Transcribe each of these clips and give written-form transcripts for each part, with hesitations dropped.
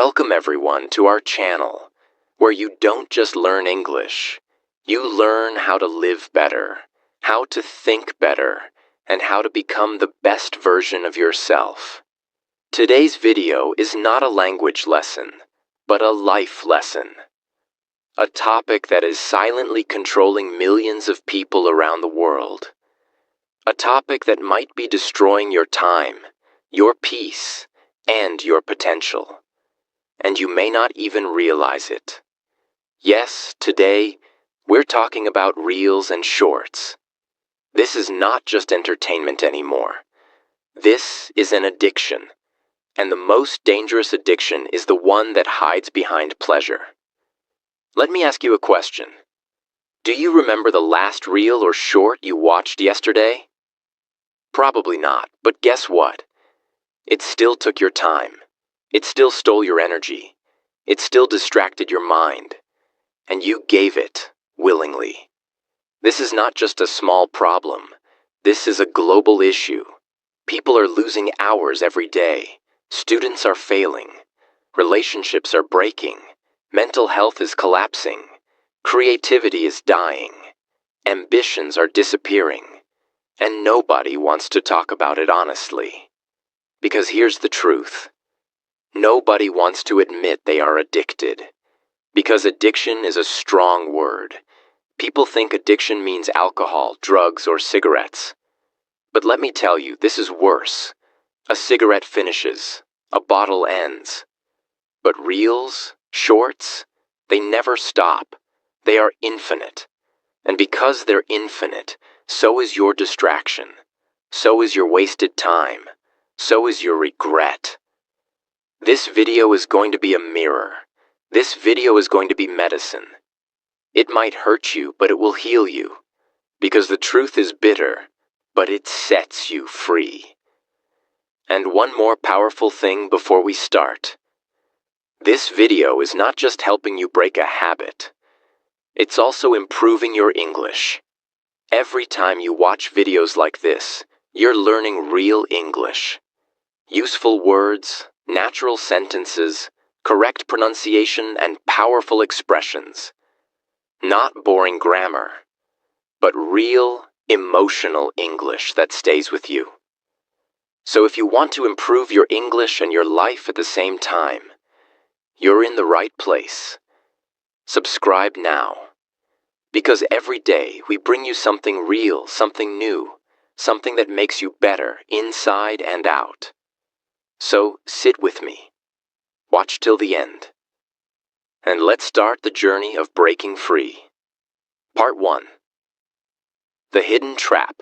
Welcome everyone to our channel, where you don't just learn English, you learn how to live better, how to think better, and how to become the best version of yourself. Today's video is not a language lesson, but a life lesson. A topic that is silently controlling millions of people around the world. A topic that might be destroying your time, your peace, and your potential. And you may not even realize it. Yes, today, we're talking about reels and shorts. This is not just entertainment anymore. This is an addiction. And the most dangerous addiction is the one that hides behind pleasure. Let me ask you a question. Do you remember the last reel or short you watched yesterday? Probably not, but guess what? It still took your time. It still stole your energy. It still distracted your mind. And you gave it willingly. This is not just a small problem. This is a global issue. People are losing hours every day. Students are failing. Relationships are breaking. Mental health is collapsing. Creativity is dying. Ambitions are disappearing. And nobody wants to talk about it honestly. Because here's the truth. Nobody wants to admit they are addicted. Because addiction is a strong word. People think addiction means alcohol, drugs, or cigarettes. But let me tell you, this is worse. A cigarette finishes. A bottle ends. But reels, shorts, they never stop. They are infinite. And because they're infinite, so is your distraction. So is your wasted time. So is your regret. This video is going to be a mirror. This video is going to be medicine. It might hurt you, but it will heal you. Because the truth is bitter, but it sets you free. And one more powerful thing before we start. This video is not just helping you break a habit. It's also improving your English. Every time you watch videos like this, you're learning real English. Useful words, natural sentences, correct pronunciation, and powerful expressions. Not boring grammar, but real, emotional English that stays with you. So if you want to improve your English and your life at the same time, you're in the right place. Subscribe now. Because every day we bring you something real, something new, something that makes you better inside and out. So sit with me. Watch till the end. And let's start the journey of breaking free. Part 1. The hidden trap.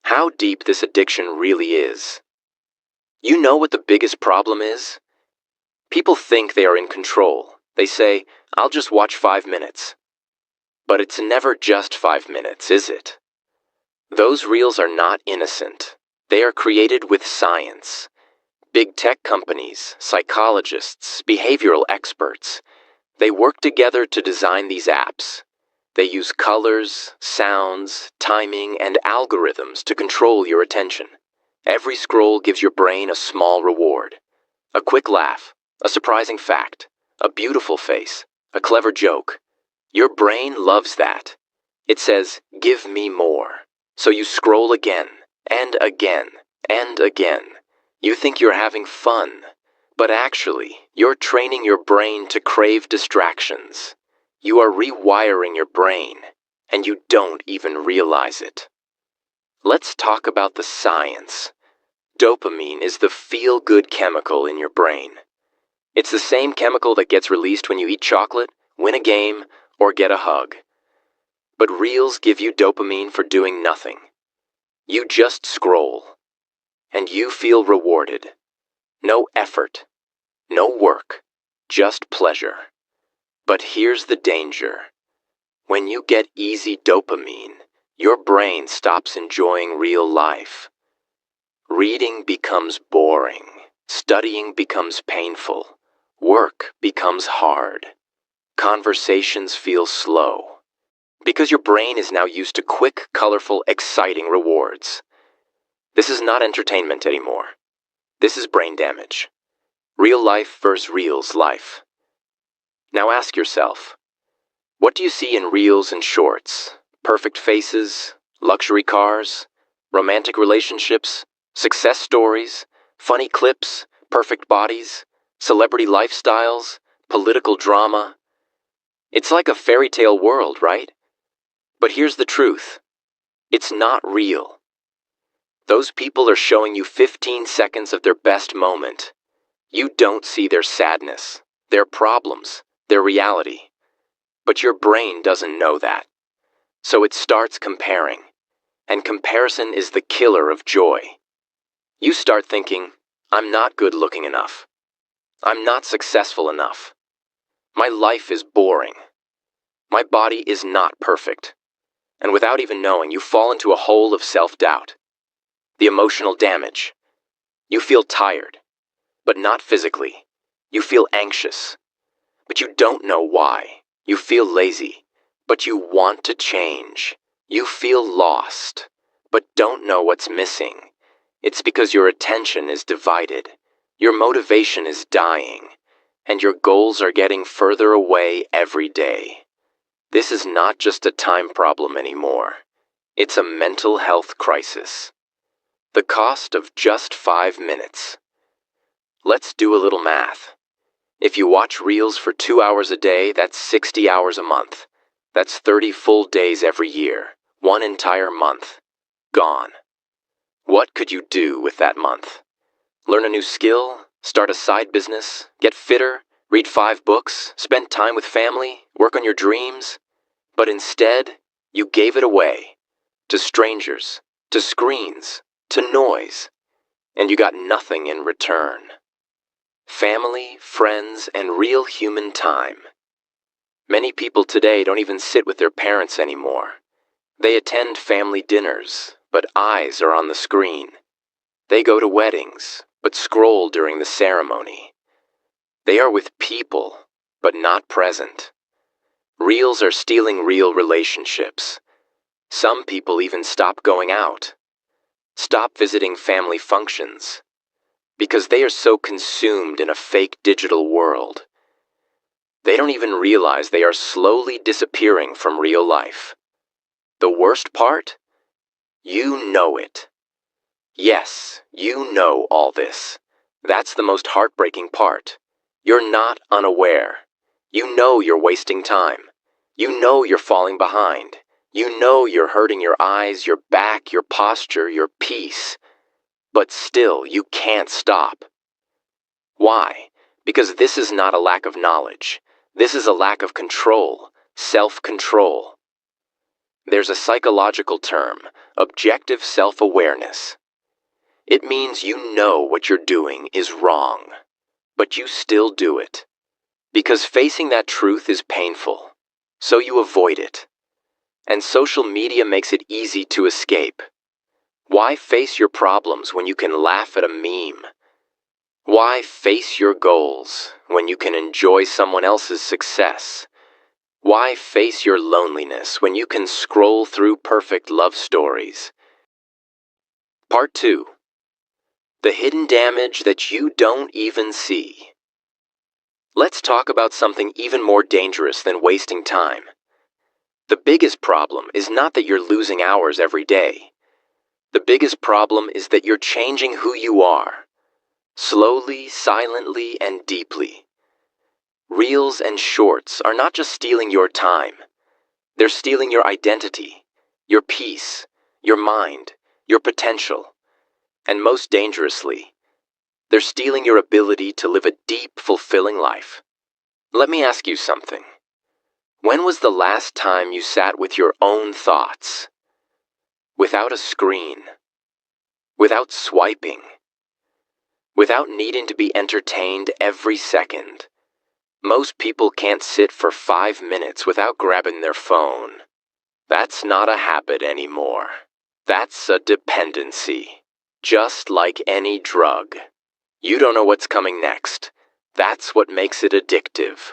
How deep this addiction really is. You know what the biggest problem is? People think they are in control. They say, I'll just watch 5 minutes. But it's never just 5 minutes, is it? Those reels are not innocent. They are created with science. Big tech companies, psychologists, behavioral experts, they work together to design these apps. They use colors, sounds, timing, and algorithms to control your attention. Every scroll gives your brain a small reward. A quick laugh, a surprising fact, a beautiful face, a clever joke. Your brain loves that. It says, give me more. So you scroll again, and again, and again. You think you're having fun, but actually, you're training your brain to crave distractions. You are rewiring your brain, and you don't even realize it. Let's talk about the science. Dopamine is the feel-good chemical in your brain. It's the same chemical that gets released when you eat chocolate, win a game, or get a hug. But reels give you dopamine for doing nothing. You just scroll. And you feel rewarded. No effort. No work. Just pleasure. But here's the danger. When you get easy dopamine, your brain stops enjoying real life. Reading becomes boring. Studying becomes painful. Work becomes hard. Conversations feel slow. Because your brain is now used to quick, colorful, exciting rewards. This is not entertainment anymore. This is brain damage. Real life versus Reels life. Now ask yourself, what do you see in Reels and Shorts? Perfect faces, luxury cars, romantic relationships, success stories, funny clips, perfect bodies, celebrity lifestyles, political drama. It's like a fairy tale world, right? But here's the truth. It's not real. Those people are showing you 15 seconds of their best moment. You don't see their sadness, their problems, their reality. But your brain doesn't know that. So it starts comparing. And comparison is the killer of joy. You start thinking, I'm not good looking enough. I'm not successful enough. My life is boring. My body is not perfect. And without even knowing, you fall into a hole of self-doubt. The emotional damage. You feel tired, but not physically. You feel anxious, but you don't know why. You feel lazy, but you want to change. You feel lost, but don't know what's missing. It's because your attention is divided, your motivation is dying, and your goals are getting further away every day. This is not just a time problem anymore. It's a mental health crisis. The cost of just 5 minutes. Let's do a little math. If you watch Reels for 2 hours a day, that's 60 hours a month. That's 30 full days every year. 1 entire month. Gone. What could you do with that month? Learn a new skill, start a side business, get fitter, read 5 books, spend time with family, work on your dreams. But instead, you gave it away. To strangers, to screens, to noise. And you got nothing in return. Family, friends, and real human time. Many people today don't even sit with their parents anymore. They attend family dinners, but eyes are on the screen. They go to weddings, but scroll during the ceremony. They are with people, but not present. Reels are stealing real relationships. Some people even stop going out. Stop visiting family functions. Because they are so consumed in a fake digital world. They don't even realize they are slowly disappearing from real life. The worst part? You know it. Yes, you know all this. That's the most heartbreaking part. You're not unaware. You know you're wasting time. You know you're falling behind. You know you're hurting your eyes, your back, your posture, your peace. But still, you can't stop. Why? Because this is not a lack of knowledge. This is a lack of control, self-control. There's a psychological term, objective self-awareness. It means you know what you're doing is wrong, but you still do it. Because facing that truth is painful, so you avoid it. And social media makes it easy to escape. Why face your problems when you can laugh at a meme? Why face your goals when you can enjoy someone else's success? Why face your loneliness when you can scroll through perfect love stories? Part 2. The hidden damage that you don't even see. Let's talk about something even more dangerous than wasting time. The biggest problem is not that you're losing hours every day. The biggest problem is that you're changing who you are. Slowly, silently, and deeply. Reels and shorts are not just stealing your time. They're stealing your identity, your peace, your mind, your potential. And most dangerously, they're stealing your ability to live a deep, fulfilling life. Let me ask you something. When was the last time you sat with your own thoughts? Without a screen. Without swiping. Without needing to be entertained every second. Most people can't sit for 5 minutes without grabbing their phone. That's not a habit anymore. That's a dependency. Just like any drug. You don't know what's coming next. That's what makes it addictive.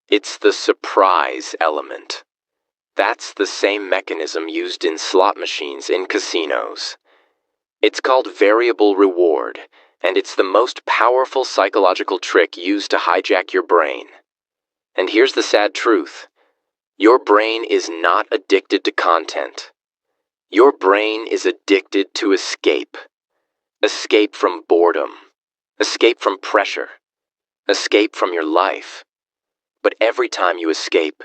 It's the surprise element. That's the same mechanism used in slot machines in casinos. It's called variable reward, And it's the most powerful psychological trick used to hijack your brain. And here's the sad truth. Your brain is not addicted to content. Your brain is addicted to escape. Escape from boredom. Escape from pressure. Escape from your life. But every time you escape,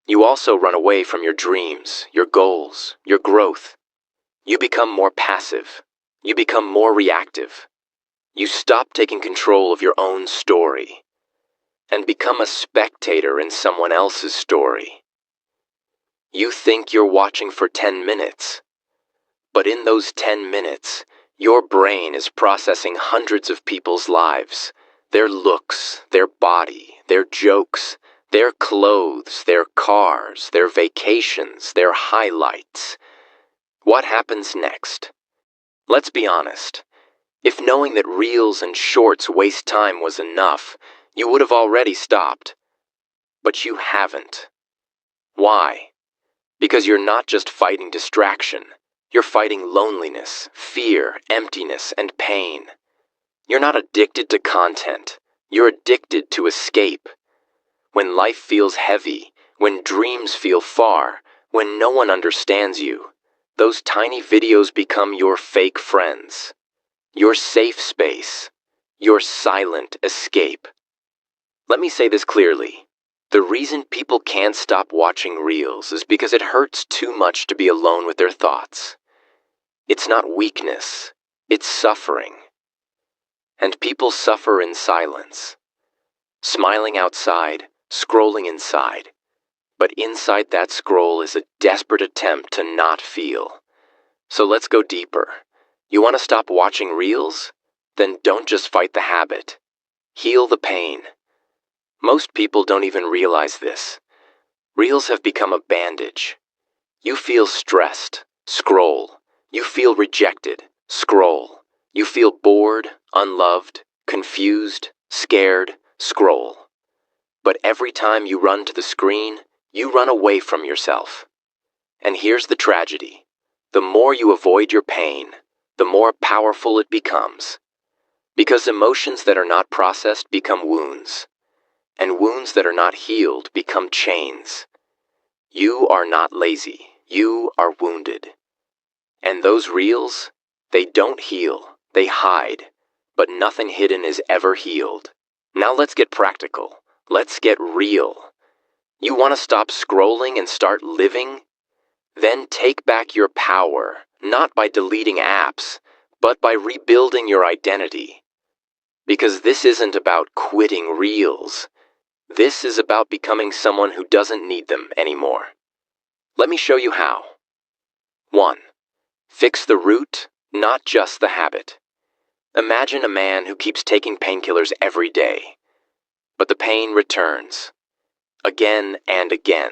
you also run away from your dreams, your goals, your growth. You become more passive. You become more reactive. You stop taking control of your own story and become a spectator in someone else's story. You think you're watching for 10 minutes, but in those 10 minutes, your brain is processing hundreds of people's lives, their looks, their body, their jokes, their clothes, their cars, their vacations, their highlights. What happens next? Let's be honest. If knowing that reels and shorts waste time was enough, you would have already stopped. But you haven't. Why? Because you're not just fighting distraction. You're fighting loneliness, fear, emptiness, and pain. You're not addicted to content. You're addicted to escape. When life feels heavy, when dreams feel far, when no one understands you, those tiny videos become your fake friends. Your safe space. Your silent escape. Let me say this clearly. The reason people can't stop watching reels is because it hurts too much to be alone with their thoughts. It's not weakness, it's suffering. And people suffer in silence. Smiling outside, scrolling inside. But inside that scroll is a desperate attempt to not feel. So let's go deeper. You want to stop watching reels? Then don't just fight the habit. Heal the pain. Most people don't even realize this. Reels have become a bandage. You feel stressed, scroll. You feel rejected, scroll. You feel bored, unloved, confused, scared, scroll. But every time you run to the screen, you run away from yourself. And here's the tragedy. The more you avoid your pain, the more powerful it becomes. Because emotions that are not processed become wounds. And wounds that are not healed become chains. You are not lazy. You are wounded. And those reels, they don't heal. They hide. But nothing hidden is ever healed. Now let's get practical. Let's get real. You want to stop scrolling and start living? Then take back your power, not by deleting apps, but by rebuilding your identity. Because this isn't about quitting reels. This is about becoming someone who doesn't need them anymore. Let me show you how. 1. Fix the root, not just the habit. Imagine a man who keeps taking painkillers every day. But the pain returns. Again and again.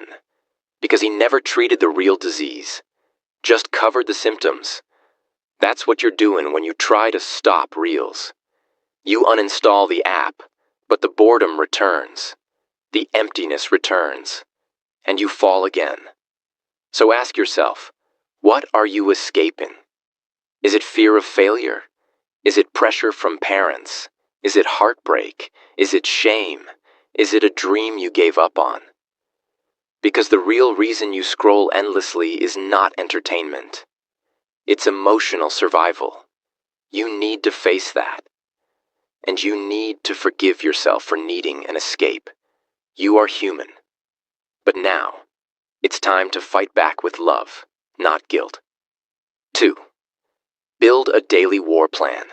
Because he never treated the real disease. Just covered the symptoms. That's what you're doing when you try to stop reels. You uninstall the app, but the boredom returns. The emptiness returns. And you fall again. So ask yourself, what are you escaping? Is it fear of failure? Is it pressure from parents? Is it heartbreak? Is it shame? Is it a dream you gave up on? Because the real reason you scroll endlessly is not entertainment. It's emotional survival. You need to face that. And you need to forgive yourself for needing an escape. You are human. But now, it's time to fight back with love, not guilt. 2. Build a daily war plan.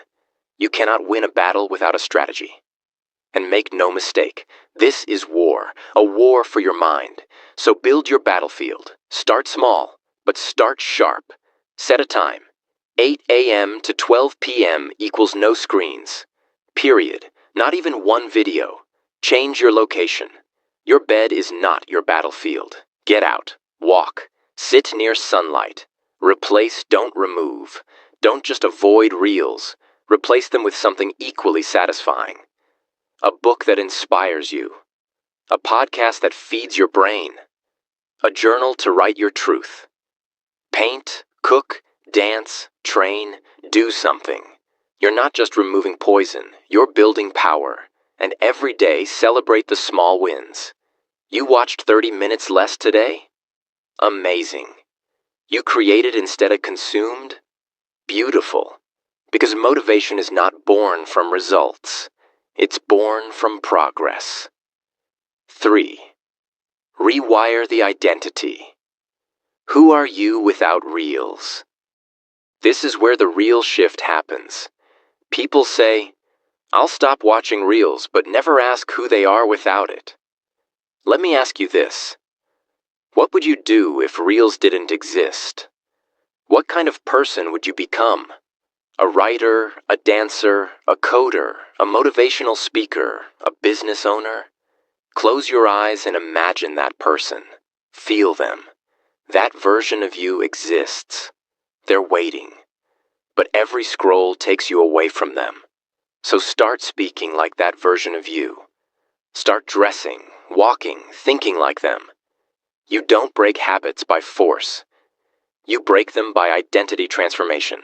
You cannot win a battle without a strategy. And make no mistake, this is war, a war for your mind. So build your battlefield. Start small, but start sharp. Set a time. 8 a.m. to 12 p.m. equals no screens. Period. Not even one video. Change your location. Your bed is not your battlefield. Get out. Walk. Sit near sunlight. Replace, don't remove. Don't just avoid reels. Replace them with something equally satisfying. A book that inspires you. A podcast that feeds your brain. A journal to write your truth. Paint, cook, dance, train, do something. You're not just removing poison, you're building power. And every day, celebrate the small wins. You watched 30 minutes less today? Amazing. You created instead of consumed? Beautiful. Because motivation is not born from results. It's born from progress. 3. Rewire the identity. Who are you without reels? This is where the real shift happens. People say, I'll stop watching reels, but never ask who they are without it. Let me ask you this. What would you do if reels didn't exist? What kind of person would you become? A writer, a dancer, a coder, a motivational speaker, a business owner? Close your eyes and imagine that person. Feel them. That version of you exists. They're waiting. But every scroll takes you away from them. So start speaking like that version of you. Start dressing, walking, thinking like them. You don't break habits by force. You break them by identity transformation.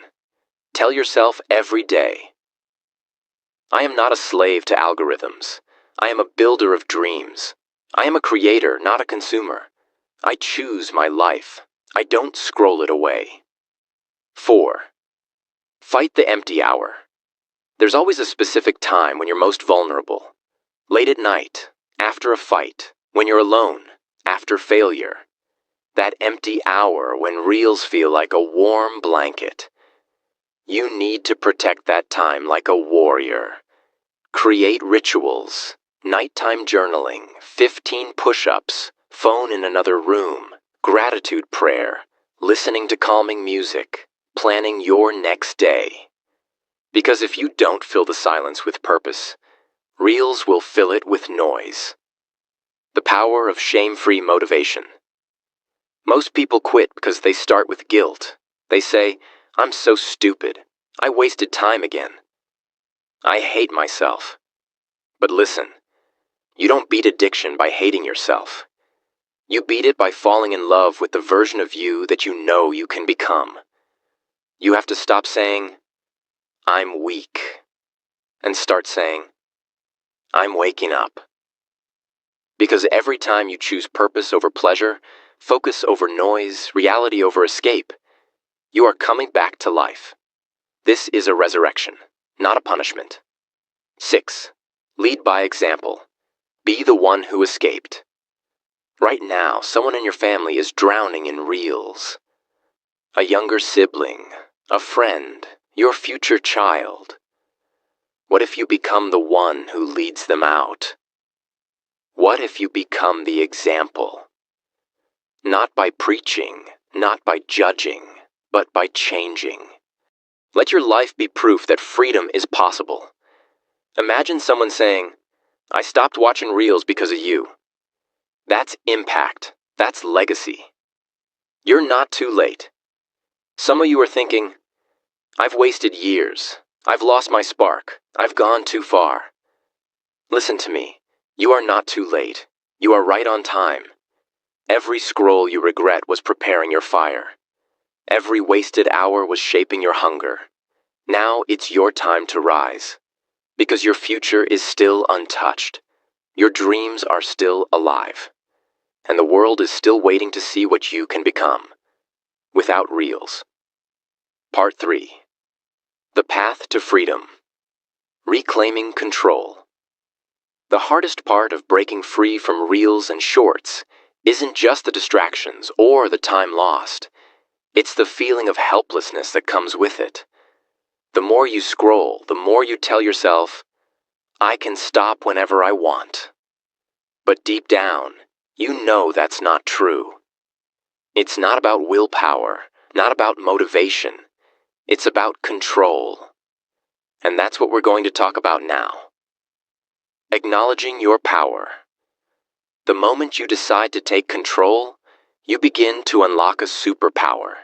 Tell yourself every day, I am not a slave to algorithms. I am a builder of dreams. I am a creator, not a consumer. I choose my life. I don't scroll it away. 4. Fight the empty hour. There's always a specific time when you're most vulnerable. Late at night, after a fight, when you're alone, after failure. That empty hour when reels feel like a warm blanket. You need to protect that time like a warrior. Create rituals, nighttime journaling, 15 push-ups, phone in another room, gratitude prayer, listening to calming music, planning your next day. Because if you don't fill the silence with purpose, reels will fill it with noise. The power of shame-free motivation. Most people quit because they start with guilt. They say, I'm so stupid. I wasted time again. I hate myself. But listen, you don't beat addiction by hating yourself. You beat it by falling in love with the version of you that you know you can become. You have to stop saying, I'm weak, and start saying, I'm waking up. Because every time you choose purpose over pleasure, focus over noise, reality over escape, you are coming back to life. This is a resurrection, not a punishment. 6. Lead by example. Be the one who escaped. Right now, someone in your family is drowning in reels. A younger sibling, a friend, your future child. What if you become the one who leads them out? What if you become the example? Not by preaching, not by judging, but by changing. Let your life be proof that freedom is possible. Imagine someone saying, I stopped watching reels because of you. That's impact. That's legacy. You're not too late. Some of you are thinking, I've wasted years. I've lost my spark. I've gone too far. Listen to me. You are not too late. You are right on time. Every scroll you regret was preparing your fire. Every wasted hour was shaping your hunger. Now it's your time to rise. Because your future is still untouched. Your dreams are still alive. And the world is still waiting to see what you can become. Without reels. Part 3. The path to freedom. Reclaiming control. The hardest part of breaking free from reels and shorts isn't just the distractions or the time lost. It's the feeling of helplessness that comes with it. The more you scroll, the more you tell yourself, I can stop whenever I want. But deep down, you know that's not true. It's not about willpower, not about motivation. It's about control. And that's what we're going to talk about now. Acknowledging your power. The moment you decide to take control, you begin to unlock a superpower.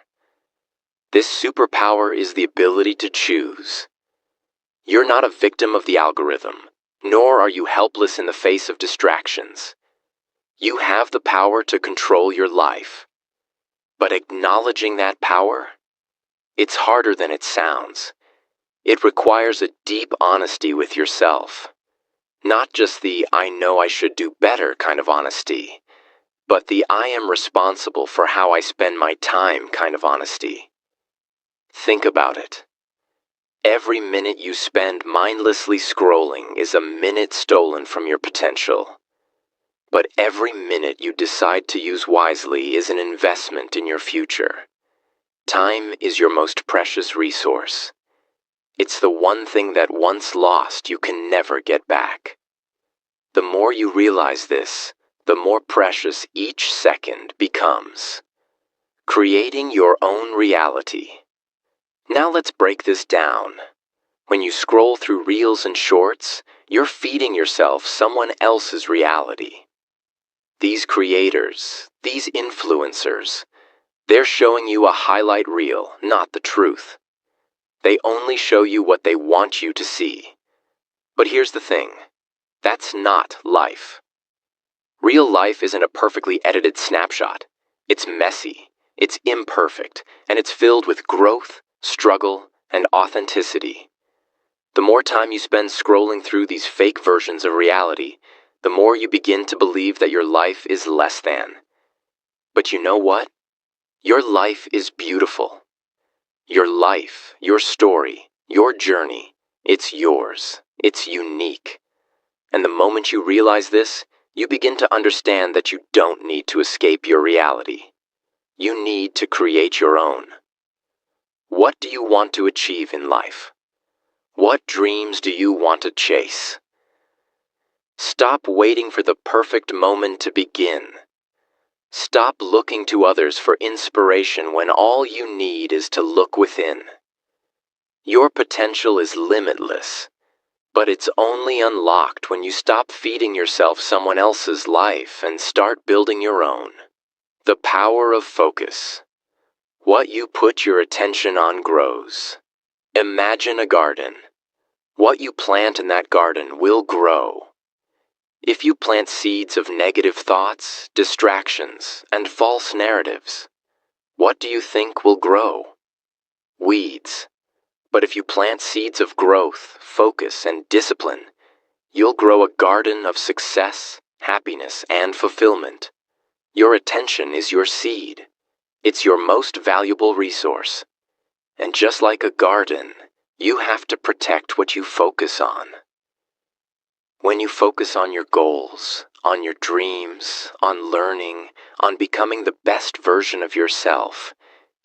This superpower is the ability to choose. You're not a victim of the algorithm, nor are you helpless in the face of distractions. You have the power to control your life. But acknowledging that power, it's harder than it sounds. It requires a deep honesty with yourself. Not just the "I know I should do better" kind of honesty, but the "I am responsible for how I spend my time" kind of honesty. Think about it. Every minute you spend mindlessly scrolling is a minute stolen from your potential. But every minute you decide to use wisely is an investment in your future. Time is your most precious resource. It's the one thing that once lost you can never get back. The more you realize this, the more precious each second becomes. Creating your own reality. Now let's break this down. When you scroll through reels and shorts, you're feeding yourself someone else's reality. These creators, these influencers, they're showing you a highlight reel, not the truth. They only show you what they want you to see. But here's the thing, that's not life. Real life isn't a perfectly edited snapshot. It's messy, it's imperfect, and it's filled with growth, struggle, and authenticity. The more time you spend scrolling through these fake versions of reality, the more you begin to believe that your life is less than. But you know what? Your life is beautiful. Your life, your story, your journey, it's yours. It's unique. And the moment you realize this, you begin to understand that you don't need to escape your reality. You need to create your own. What do you want to achieve in life? What dreams do you want to chase? Stop waiting for the perfect moment to begin. Stop looking to others for inspiration when all you need is to look within. Your potential is limitless, but it's only unlocked when you stop feeding yourself someone else's life and start building your own. The power of focus. What you put your attention on grows. Imagine a garden. What you plant in that garden will grow. If you plant seeds of negative thoughts, distractions, and false narratives, what do you think will grow? Weeds. But if you plant seeds of growth, focus, and discipline, you'll grow a garden of success, happiness, and fulfillment. Your attention is your seed. It's your most valuable resource. And just like a garden, you have to protect what you focus on. When you focus on your goals, on your dreams, on learning, on becoming the best version of yourself,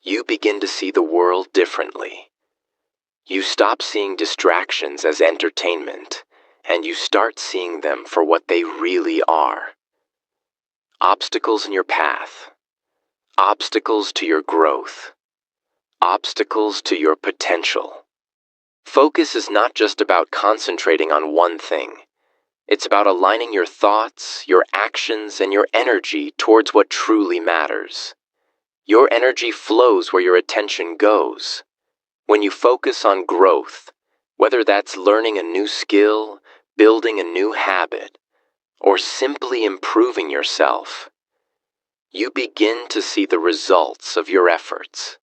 you begin to see the world differently. You stop seeing distractions as entertainment, and you start seeing them for what they really are. Obstacles in your path. Obstacles to your growth. Obstacles to your potential. Focus is not just about concentrating on one thing. It's about aligning your thoughts, your actions, and your energy towards what truly matters. Your energy flows where your attention goes. When you focus on growth, whether that's learning a new skill, building a new habit, or simply improving yourself, you begin to see the results of your efforts.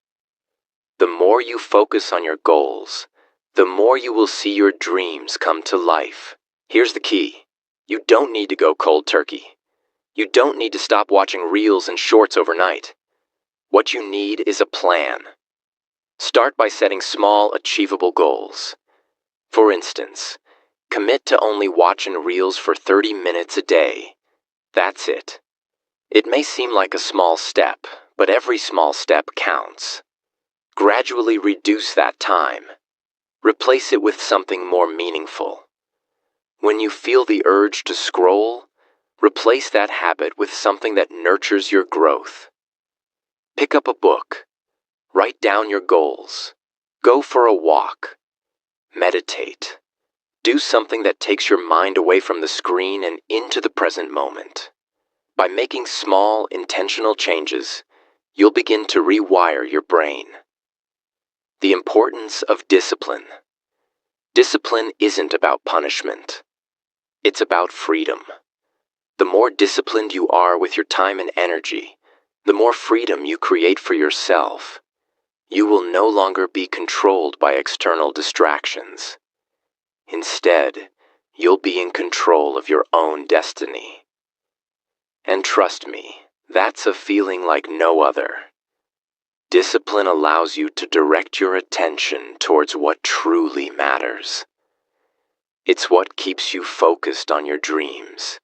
The more you focus on your goals, the more you will see your dreams come to life. Here's the key. You don't need to go cold turkey. You don't need to stop watching reels and shorts overnight. What you need is a plan. Start by setting small, achievable goals. For instance, commit to only watching reels for 30 minutes a day. That's it. It may seem like a small step, but every small step counts. Gradually reduce that time. Replace it with something more meaningful. When you feel the urge to scroll, replace that habit with something that nurtures your growth. Pick up a book. Write down your goals. Go for a walk. Meditate. Do something that takes your mind away from the screen and into the present moment. By making small, intentional changes, you'll begin to rewire your brain. The importance of discipline. Discipline isn't about punishment. It's about freedom. The more disciplined you are with your time and energy, the more freedom you create for yourself. You will no longer be controlled by external distractions. Instead, you'll be in control of your own destiny. And trust me, that's a feeling like no other. Discipline allows you to direct your attention towards what truly matters. It's what keeps you focused on your dreams,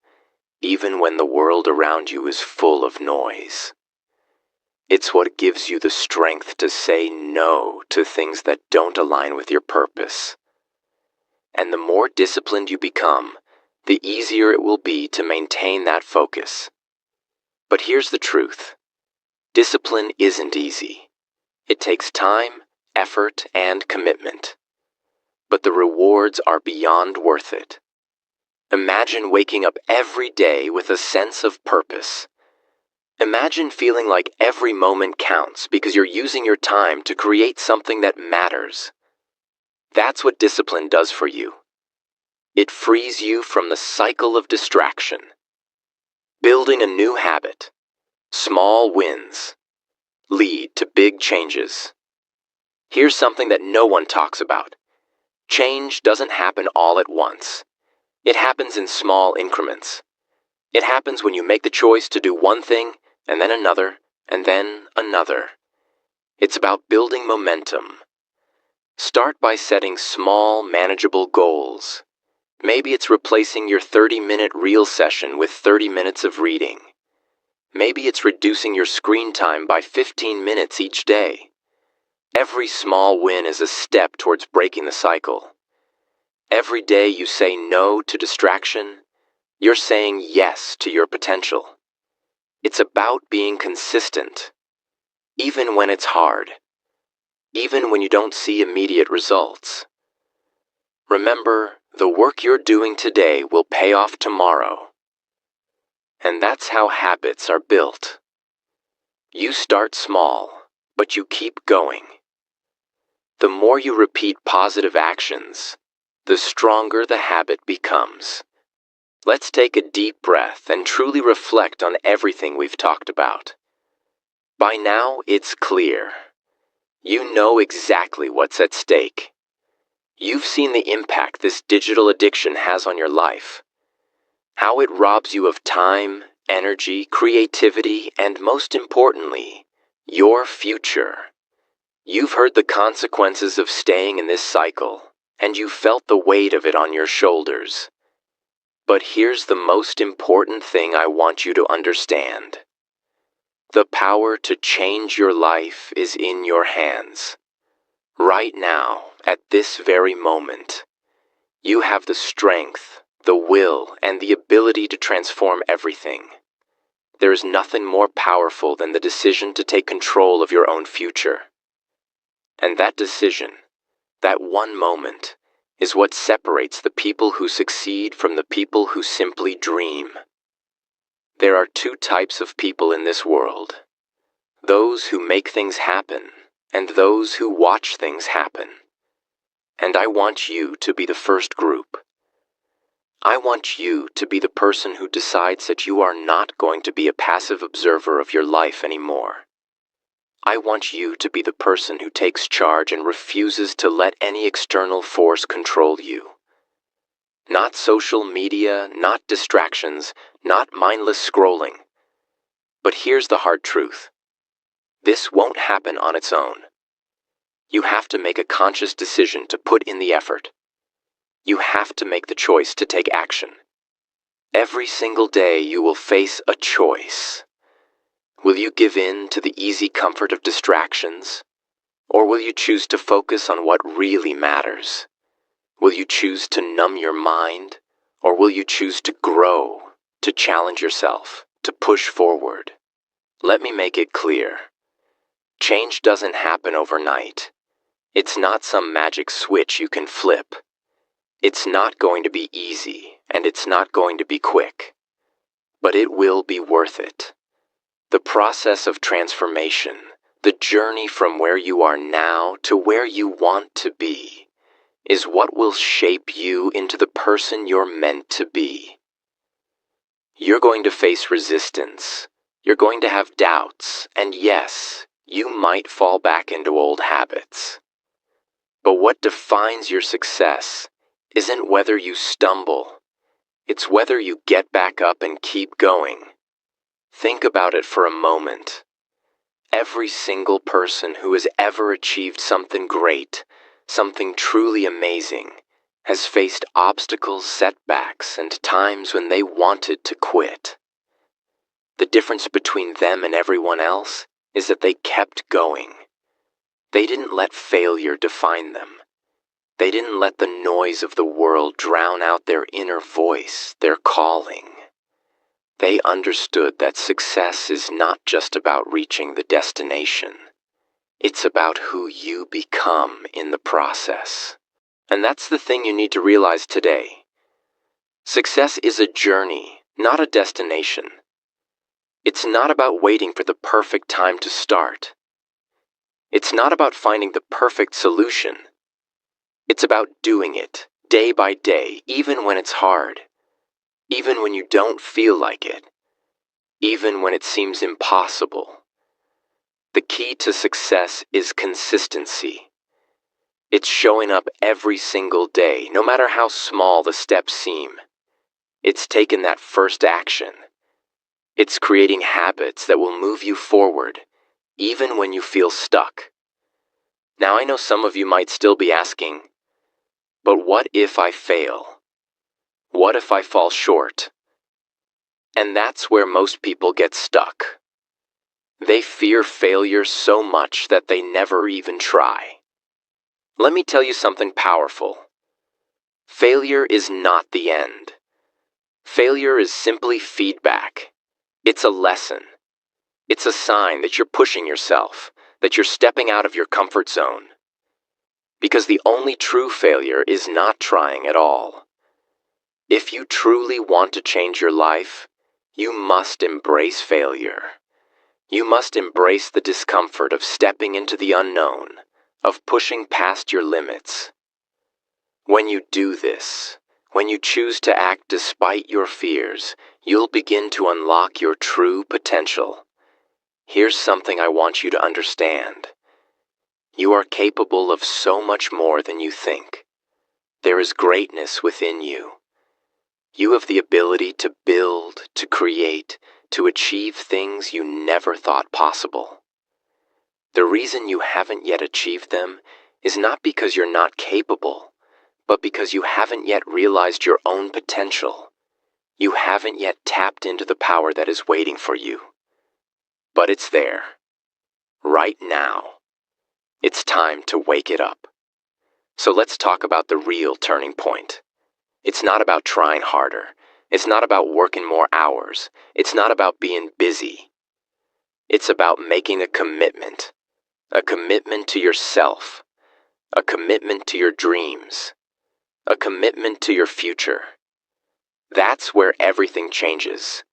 even when the world around you is full of noise. It's what gives you the strength to say no to things that don't align with your purpose. And the more disciplined you become, the easier it will be to maintain that focus. But here's the truth. Discipline isn't easy. It takes time, effort, and commitment. But the rewards are beyond worth it. Imagine waking up every day with a sense of purpose. Imagine feeling like every moment counts because you're using your time to create something that matters. That's what discipline does for you. It frees you from the cycle of distraction. Building a new habit. Small wins lead to big changes. Here's something that no one talks about. Change doesn't happen all at once. It happens in small increments. It happens when you make the choice to do one thing, and then another, and then another. It's about building momentum. Start by setting small, manageable goals. Maybe it's replacing your 30-minute reel session with 30 minutes of reading. Maybe it's reducing your screen time by 15 minutes each day. Every small win is a step towards breaking the cycle. Every day you say no to distraction, you're saying yes to your potential. It's about being consistent, even when it's hard, even when you don't see immediate results. Remember, the work you're doing today will pay off tomorrow. And that's how habits are built. You start small, but you keep going. The more you repeat positive actions, the stronger the habit becomes. Let's take a deep breath and truly reflect on everything we've talked about. By now, it's clear. You know exactly what's at stake. You've seen the impact this digital addiction has on your life. How it robs you of time, energy, creativity, and most importantly, your future. You've heard the consequences of staying in this cycle, and you felt the weight of it on your shoulders. But here's the most important thing I want you to understand. The power to change your life is in your hands. Right now, at this very moment, you have the strength, the will, and the ability to transform everything. There is nothing more powerful than the decision to take control of your own future. And that decision, that one moment, is what separates the people who succeed from the people who simply dream. There are two types of people in this world. Those who make things happen, and those who watch things happen. And I want you to be the first group. I want you to be the person who decides that you are not going to be a passive observer of your life anymore. I want you to be the person who takes charge and refuses to let any external force control you. Not social media, not distractions, not mindless scrolling. But here's the hard truth. This won't happen on its own. You have to make a conscious decision to put in the effort. You have to make the choice to take action. Every single day you will face a choice. Will you give in to the easy comfort of distractions? Or will you choose to focus on what really matters? Will you choose to numb your mind? Or will you choose to grow, to challenge yourself, to push forward? Let me make it clear. Change doesn't happen overnight. It's not some magic switch you can flip. It's not going to be easy, and it's not going to be quick. But it will be worth it. The process of transformation, the journey from where you are now to where you want to be, is what will shape you into the person you're meant to be. You're going to face resistance. You're going to have doubts, and yes, You might fall back into old habits. But what defines your success isn't whether you stumble, it's whether you get back up and keep going. Think about it for a moment. Every single person who has ever achieved something great, something truly amazing, has faced obstacles, setbacks, and times when they wanted to quit. The difference between them and everyone else is that they kept going. They didn't let failure define them. They didn't let the noise of the world drown out their inner voice, their calling. They understood that success is not just about reaching the destination. It's about who you become in the process. And that's the thing you need to realize today. Success is a journey, not a destination. It's not about waiting for the perfect time to start. It's not about finding the perfect solution. It's about doing it, day by day, even when it's hard. Even when you don't feel like it. Even when it seems impossible. The key to success is consistency. It's showing up every single day, no matter how small the steps seem. It's taking that first action. It's creating habits that will move you forward, even when you feel stuck. Now I know some of you might still be asking, but what if I fail? What if I fall short? And that's where most people get stuck. They fear failure so much that they never even try. Let me tell you something powerful. Failure is not the end. Failure is simply feedback. It's a lesson. It's a sign that you're pushing yourself, that you're stepping out of your comfort zone. Because the only true failure is not trying at all. If you truly want to change your life, you must embrace failure. You must embrace the discomfort of stepping into the unknown, of pushing past your limits. When you do this, when you choose to act despite your fears, you'll begin to unlock your true potential. Here's something I want you to understand. You are capable of so much more than you think. There is greatness within you. You have the ability to build, to create, to achieve things you never thought possible. The reason you haven't yet achieved them is not because you're not capable, but because you haven't yet realized your own potential. You haven't yet tapped into the power that is waiting for you. But it's there, right now. It's time to wake it up. So let's talk about the real turning point. It's not about trying harder. It's not about working more hours. It's not about being busy. It's about making a commitment to yourself, a commitment to your dreams, a commitment to your future. That's where everything changes.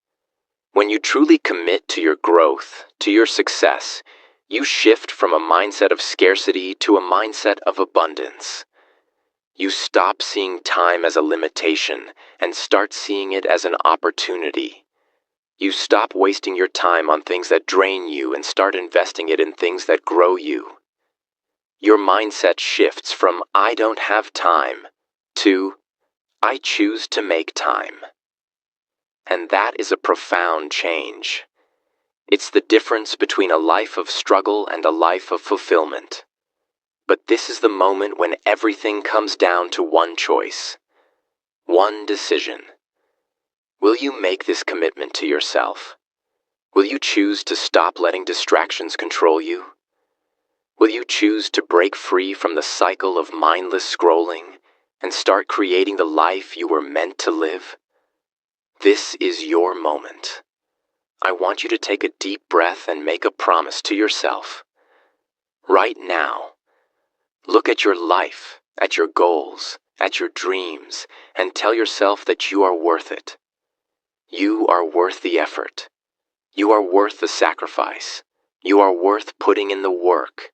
When you truly commit to your growth, to your success, you shift from a mindset of scarcity to a mindset of abundance. You stop seeing time as a limitation and start seeing it as an opportunity. You stop wasting your time on things that drain you and start investing it in things that grow you. Your mindset shifts from "I don't have time" to "I choose to make time." And that is a profound change. It's the difference between a life of struggle and a life of fulfillment. But this is the moment when everything comes down to one choice, one decision. Will you make this commitment to yourself? Will you choose to stop letting distractions control you? Will you choose to break free from the cycle of mindless scrolling and start creating the life you were meant to live? This is your moment. I want you to take a deep breath and make a promise to yourself. Right now, look at your life, at your goals, at your dreams, and tell yourself that you are worth it. You are worth the effort. You are worth the sacrifice. You are worth putting in the work.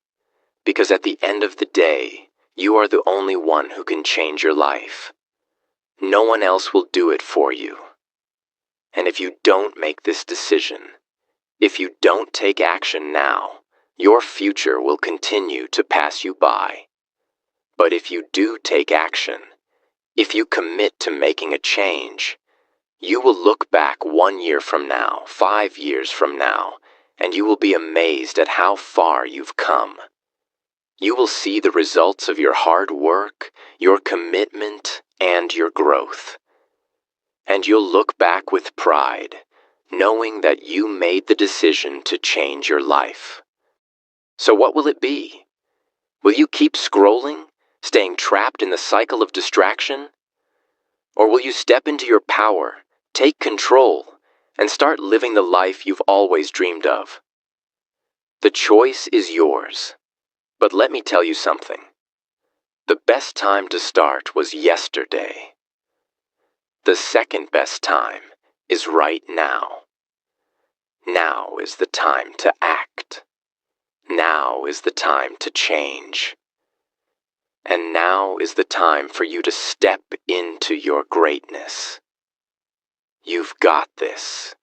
Because at the end of the day, you are the only one who can change your life. No one else will do it for you. And if you don't make this decision, if you don't take action now, your future will continue to pass you by. But if you do take action, if you commit to making a change, you will look back 1 year from now, 5 years from now, and you will be amazed at how far you've come. You will see the results of your hard work, your commitment, and your growth. And you'll look back with pride, knowing that you made the decision to change your life. So what will it be? Will you keep scrolling, staying trapped in the cycle of distraction? Or will you step into your power, take control, and start living the life you've always dreamed of? The choice is yours. But let me tell you something. The best time to start was yesterday. The second best time is right now. Now is the time to act. Now is the time to change. And now is the time for you to step into your greatness. You've got this.